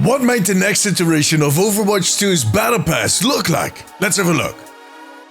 What might the next iteration of Overwatch 2's Battle Pass look like? Let's have a look.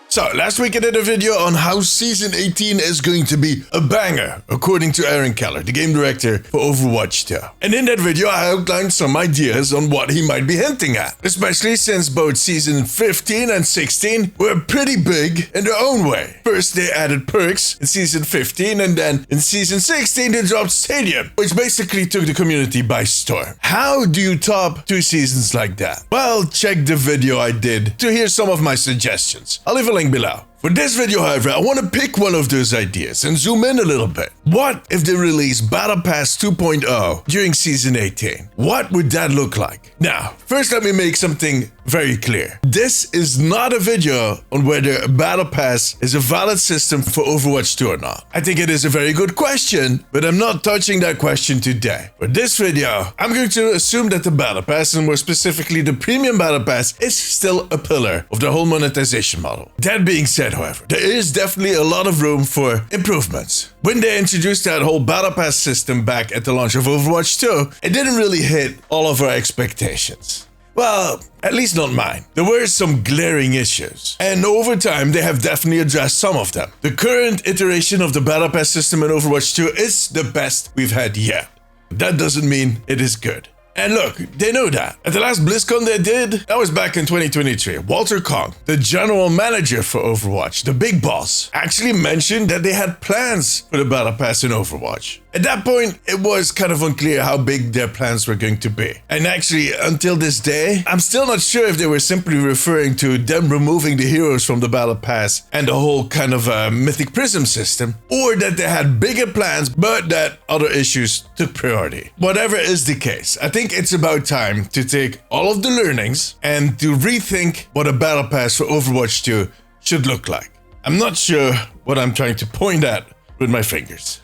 So, last week I did a video on how Season 18 is going to be a banger, according to Aaron Keller, the game director for Overwatch 2. And in that video I outlined some ideas on what he might be hinting at, especially since both Season 15 and 16 were pretty big in their own way. First they added perks in Season 15, and then in Season 16 they dropped Stadium, which basically took the community by storm. How do you top 2 seasons like that? Well, check the video I did to hear some of my suggestions. I'll leave a link below. For this video, however, I want to pick one of those ideas and zoom in a little bit. What if they release Battle Pass 2.0 during Season 18? What would that look like? Now, first let me make something very clear. This is not a video on whether a Battle Pass is a valid system for Overwatch 2 or not. I think it is a very good question, but I'm not touching that question today. For this video, I'm going to assume that the Battle Pass, and more specifically the Premium Battle Pass, is still a pillar of the whole monetization model. That being said, however, there is definitely a lot of room for improvements. When they introduced that whole Battle Pass system back at the launch of Overwatch 2, it didn't really hit all of our expectations. Well, at least not mine. There were some glaring issues, and over time they have definitely addressed some of them. The current iteration of the Battle Pass system in Overwatch 2 is the best we've had yet. That doesn't mean it is good. And look, they know that. At the last BlizzCon they did, that was back in 2023, Walter Kong, the general manager for Overwatch, the big boss, actually mentioned that they had plans for the Battle Pass in Overwatch. At that point, it was kind of unclear how big their plans were going to be. And actually, until this day, I'm still not sure if they were simply referring to them removing the heroes from the Battle Pass and the whole kind of Mythic Prism system, or that they had bigger plans, but that other issues took priority. Whatever is the case, I think it's about time to take all of the learnings and to rethink what a Battle Pass for Overwatch 2 should look like. I'm not sure what I'm trying to point at with my fingers.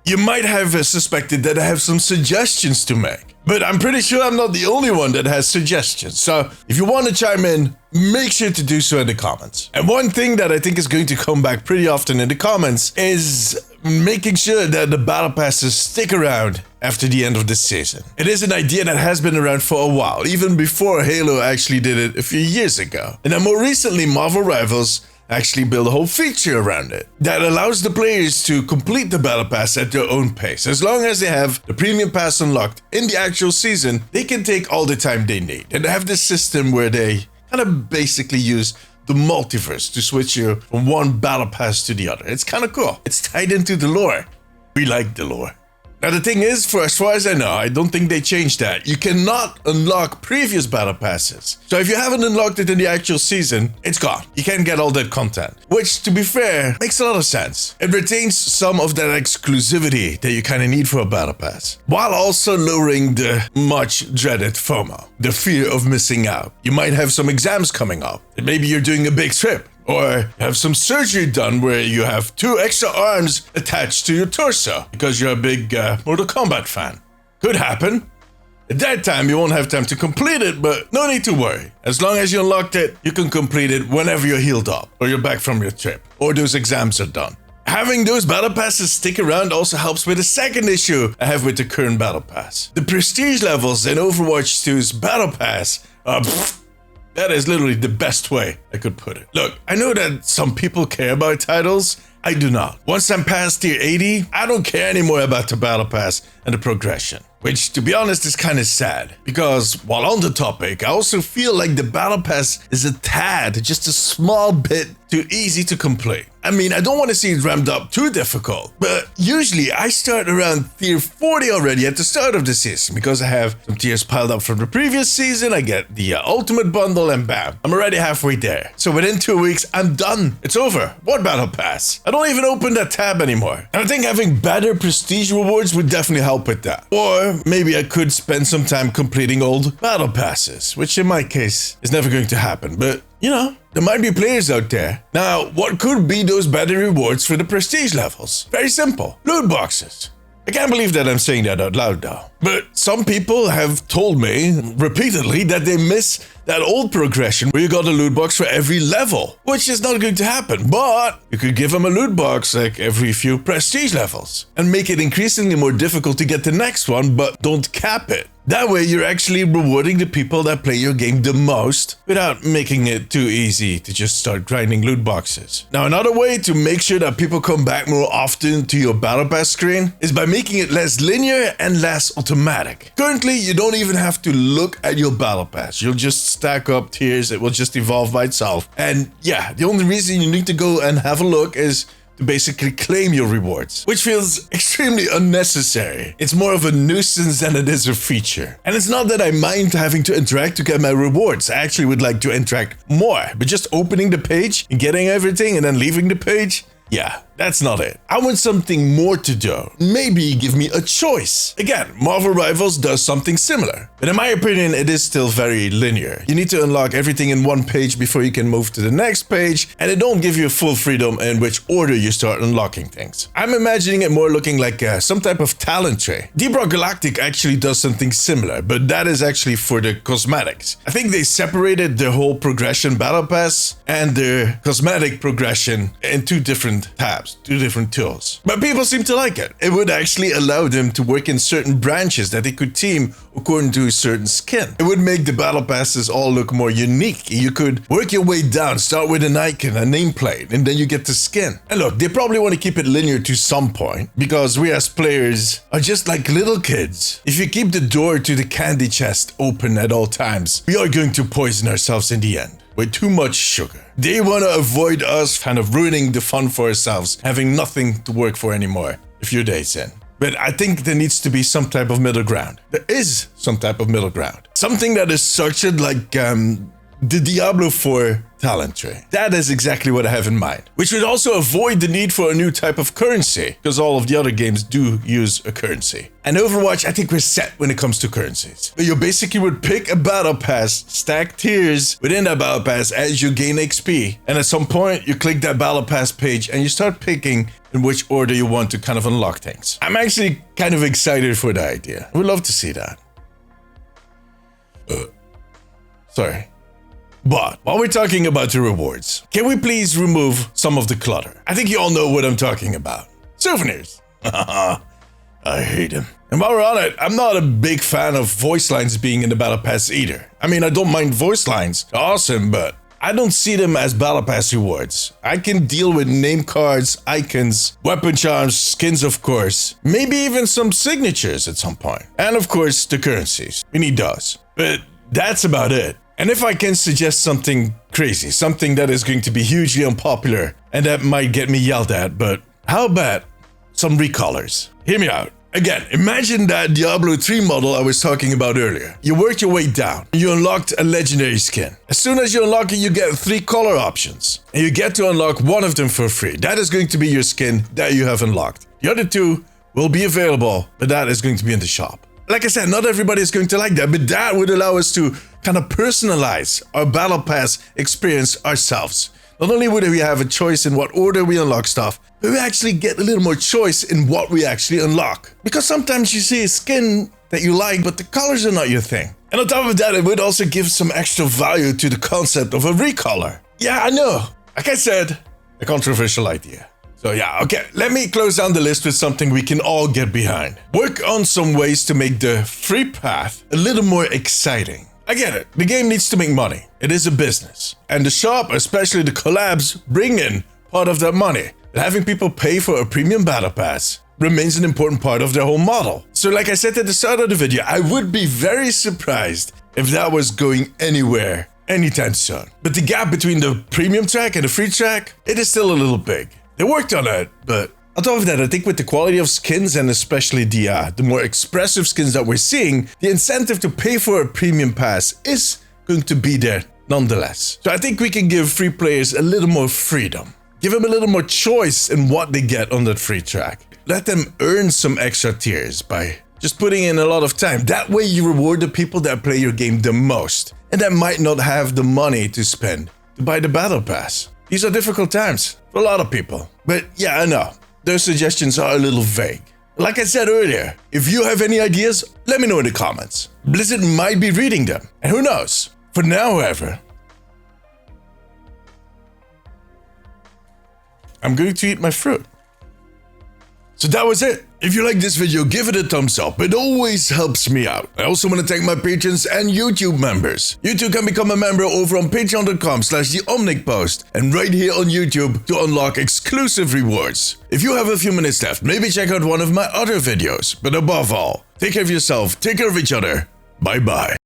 You might have suspected that I have some suggestions to make, but I'm pretty sure I'm not the only one that has suggestions. So if you want to chime in, make sure to do so in the comments. And one thing that I think is going to come back pretty often in the comments is making sure that the Battle Passes stick around after the end of the season. It is an idea that has been around for a while, even before Halo actually did it a few years ago. And then more recently, Marvel Rivals actually build a whole feature around it that allows the players to complete the Battle Pass at their own pace. As long as they have the Premium Pass unlocked in the actual season, they can take all the time they need. And they have this system where they kind of basically use the multiverse to switch you from one Battle Pass to the other. It's kind of cool. It's tied into the lore. We like the lore. Now the thing is, for as far as I know, I don't think they changed that. You cannot unlock previous Battle Passes. So if you haven't unlocked it in the actual season, it's gone. You can't get all that content. Which, to be fair, makes a lot of sense. It retains some of that exclusivity that you kind of need for a Battle Pass, while also lowering the much dreaded FOMO, the fear of missing out. You might have some exams coming up, and maybe you're doing a big trip, or have some surgery done where you have 2 extra arms attached to your torso because you're a big Mortal Kombat fan. Could happen. At that time, you won't have time to complete it, but no need to worry. As long as you unlocked it, you can complete it whenever you're healed up, or you're back from your trip, or those exams are done. Having those Battle Passes stick around also helps with the second issue I have with the current Battle Pass. The prestige levels in Overwatch 2's Battle Pass are that is literally the best way I could put it. Look, I know that some people care about titles. I do not. Once I'm past tier 80, I don't care anymore about the Battle Pass and the progression. Which, to be honest, is kind of sad. Because, while on the topic, I also feel like the Battle Pass is a tad, just a small bit too easy to complete. I mean, I don't want to see it ramped up too difficult, but usually I start around tier 40 already at the start of the season, because I have some tiers piled up from the previous season, I get the Ultimate Bundle, and bam, I'm already halfway there. So within 2 weeks, I'm done. It's over. What Battle Pass? I don't even open that tab anymore. And I think having better prestige rewards would definitely help with that. Or maybe I could spend some time completing old Battle Passes, which in my case is never going to happen, but you know, there might be players out there. Now, what could be those better rewards for the prestige levels? Very simple. Loot boxes. I can't believe that I'm saying that out loud though. But some people have told me repeatedly that they miss that old progression where you got a loot box for every level, which is not going to happen. But you could give them a loot box like every few prestige levels and make it increasingly more difficult to get the next one, but don't cap it. That way you're actually rewarding the people that play your game the most without making it too easy to just start grinding loot boxes. Now, another way to make sure that people come back more often to your battle pass screen is by making it less linear and less automatic. Currently, you don't even have to look at your battle pass. You'll just stack up tiers. It will just evolve by itself. And yeah, the only reason you need to go and have a look is to basically claim your rewards, which feels extremely unnecessary. It's more of a nuisance than it is a feature. And it's not that I mind having to interact to get my rewards. I actually would like to interact more, but just opening the page and getting everything and then leaving the page, yeah, that's not it. I want something more to do. Maybe give me a choice. Again, Marvel Rivals does something similar, but in my opinion, it is still very linear. You need to unlock everything in one page before you can move to the next page, and it don't give you full freedom in which order you start unlocking things. I'm imagining it more looking like some type of talent tree. Deep Rock Galactic actually does something similar, but that is actually for the cosmetics. I think they separated the whole progression battle pass and the cosmetic progression in two different tabs, two different tools. But people seem to like it. It would actually allow them to work in certain branches that they could team according to a certain skin. It would make the battle passes all look more unique. You could work your way down, start with an icon, a nameplate, and then you get the skin. And look, they probably want to keep it linear to some point because we as players are just like little kids. If you keep the door to the candy chest open at all times, we are going to poison ourselves in the end with too much sugar. They want to avoid us kind of ruining the fun for ourselves, having nothing to work for anymore a few days in. But I think there needs to be some type of middle ground. There is some type of middle ground. Something that is structured like the Diablo 4 talent tree. That is exactly what I have in mind. Which would also avoid the need for a new type of currency, because all of the other games do use a currency. And Overwatch, I think we're set when it comes to currencies. But you basically would pick a battle pass, stack tiers within that battle pass as you gain XP. And at some point, you click that battle pass page and you start picking in which order you want to kind of unlock things. I'm actually kind of excited for the idea. I would love to see that. Sorry. But while we're talking about the rewards, can we please remove some of the clutter? I think you all know what I'm talking about. Souvenirs. I hate them. And while we're on it, I'm not a big fan of voice lines being in the battle pass either. I mean, I don't mind voice lines. They're awesome, but I don't see them as battle pass rewards. I can deal with name cards, icons, weapon charms, skins of course, maybe even some signatures at some point. And of course, the currencies. We need those. But that's about it. And if I can suggest something crazy, something that is going to be hugely unpopular and that might get me yelled at, but how about some recolors? Hear me out. Again, imagine that Diablo 3 model I was talking about earlier. You worked your way down. You unlocked a legendary skin. As soon as you unlock it, you get 3 color options. And you get to unlock one of them for free. That is going to be your skin that you have unlocked. The other 2 will be available, but that is going to be in the shop. Like I said, not everybody is going to like that, but that would allow us to kind of personalize our battle pass experience ourselves. Not only would we have a choice in what order we unlock stuff, but we actually get a little more choice in what we actually unlock. Because sometimes you see a skin that you like, but the colors are not your thing. And on top of that, it would also give some extra value to the concept of a recolor. Yeah, I know. Like I said, a controversial idea. So yeah, okay, let me close down the list with something we can all get behind. Work on some ways to make the free path a little more exciting. I get it, the game needs to make money. It is a business. And the shop, especially the collabs, bring in part of that money. And having people pay for a premium battle pass remains an important part of their whole model. So like I said at the start of the video, I would be very surprised if that was going anywhere anytime soon. But the gap between the premium track and the free track, it is still a little big. They worked on it, but on top of that, I think with the quality of skins and especially the more expressive skins that we're seeing, the incentive to pay for a premium pass is going to be there nonetheless. So I think we can give free players a little more freedom. Give them a little more choice in what they get on that free track. Let them earn some extra tiers by just putting in a lot of time. That way you reward the people that play your game the most and that might not have the money to spend to buy the battle pass. These are difficult times for a lot of people. But yeah, I know. Those suggestions are a little vague. Like I said earlier, if you have any ideas, let me know in the comments. Blizzard might be reading them, and who knows? For now, however, I'm going to eat my fruit. So that was it. If you like this video, give it a thumbs up. It always helps me out. I also want to thank my patrons and YouTube members. You too can become a member over on patreon.com/theomnicpost and right here on YouTube to unlock exclusive rewards. If you have a few minutes left, maybe check out one of my other videos. But above all, take care of yourself, take care of each other. Bye bye.